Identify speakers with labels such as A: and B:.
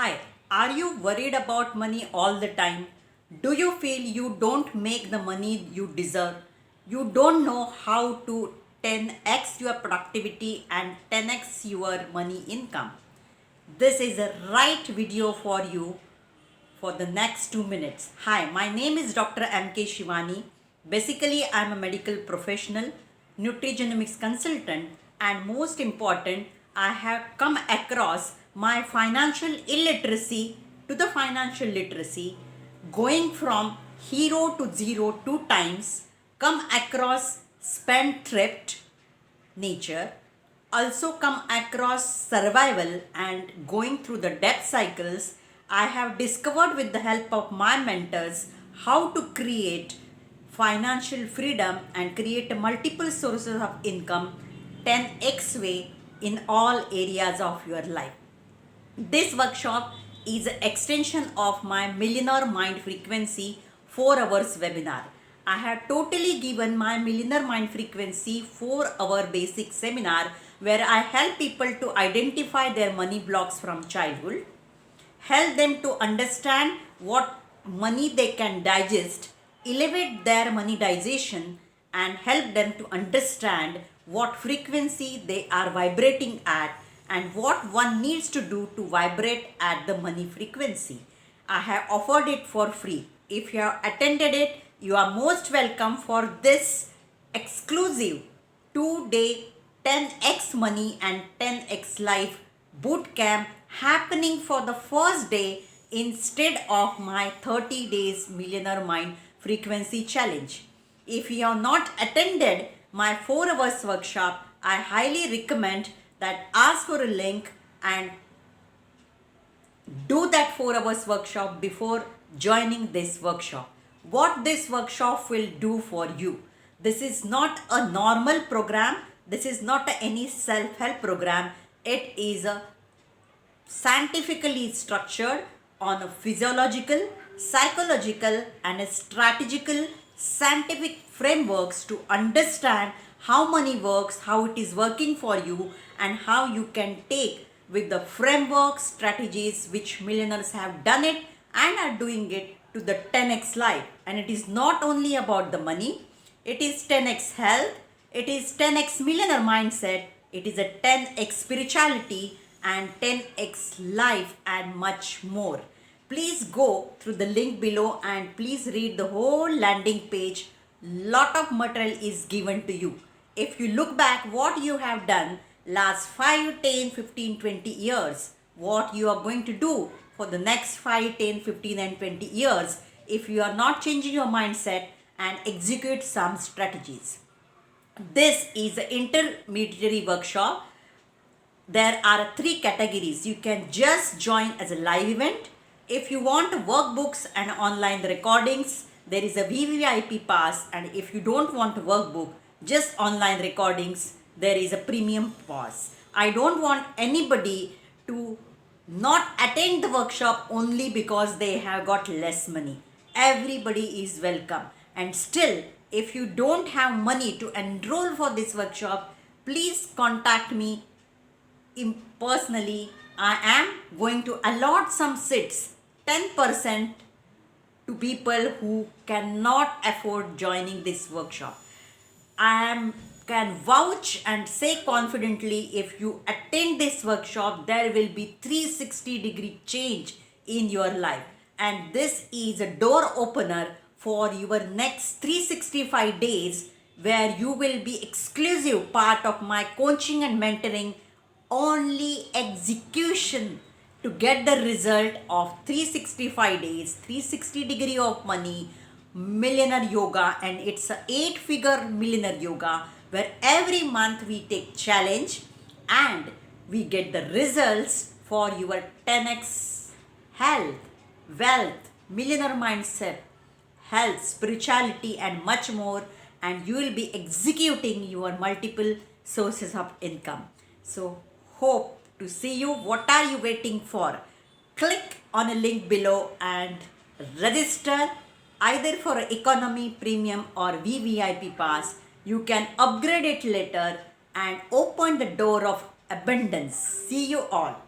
A: Hi, are you worried about money all the time? Do you feel you don't make the money you deserve? You don't know how to 10x your productivity and 10x your money income? This is the right video for you for the next 2 minutes. Hi, my name is Dr. M.K. Shivani. Basically, I'm a medical professional, nutrigenomics consultant, and most important, I have come across my financial illiteracy to the financial literacy, going from hero to zero 2 times, come across spendthrift nature, also come across survival and going through the debt cycles. I have discovered with the help of my mentors how to create financial freedom and create multiple sources of income 10x way in all areas of your life. This workshop is an extension of my Millionaire Mind Frequency 4 hours webinar. I have totally given my Millionaire Mind Frequency 4-hour basic seminar where I help people to identify their money blocks from childhood, help them to understand what money they can digest, elevate their money digestion, and help them to understand what frequency they are vibrating at and what one needs to do to vibrate at the money frequency. I have offered it for free. If you have attended it, you are most welcome for this exclusive 2-day 10x money and 10x life boot camp happening for the first day instead of my 30 days millionaire mind frequency challenge. If you have not attended my 4 hours workshop, I highly recommend that ask for a link and do that 4 hours workshop before joining this workshop. What this workshop will do for you. This is not a normal program. This is not any self-help program. It is a scientifically structured on a physiological, psychological and a strategical scientific frameworks to understand how money works, how it is working for you, and how you can take with the framework strategies which millionaires have done it and are doing it to the 10x life. And it is not only about the money, it is 10x health, it is 10x millionaire mindset, it is a 10x spirituality and 10x life and much more. Please go through the link below and please read the whole landing page. Lot of material is given to you. If you look back what you have done last 5, 10, 15, 20 years, what you are going to do for the next 5, 10, 15 and 20 years if you are not changing your mindset and execute some strategies. This is an intermediary workshop. There are 3 categories. You can just join as a live event. If you want workbooks and online recordings, there is a VVIP pass, and if you don't want workbook, just online recordings, there is a premium pass. I don't want anybody to not attend the workshop only because they have got less money. Everybody is welcome. And still, if you don't have money to enroll for this workshop, please contact me personally. I am going to allot some seats, 10% to people who cannot afford joining this workshop. I can vouch and say confidently, if you attend this workshop, there will be 360-degree change in your life. And this is a door opener for your next 365 days where you will be exclusive part of my coaching and mentoring, only execution to get the result of 365 days, 360 degree of money, millionaire yoga, and it's a 8-figure millionaire yoga where every month we take challenge and we get the results for your 10x health, wealth, millionaire mindset, health, spirituality and much more, and you will be executing your multiple sources of income. So hope to see you. What are you waiting for? Click on a link below and register either for economy, premium or VVIP pass. You can upgrade it later and open the door of abundance. See you all.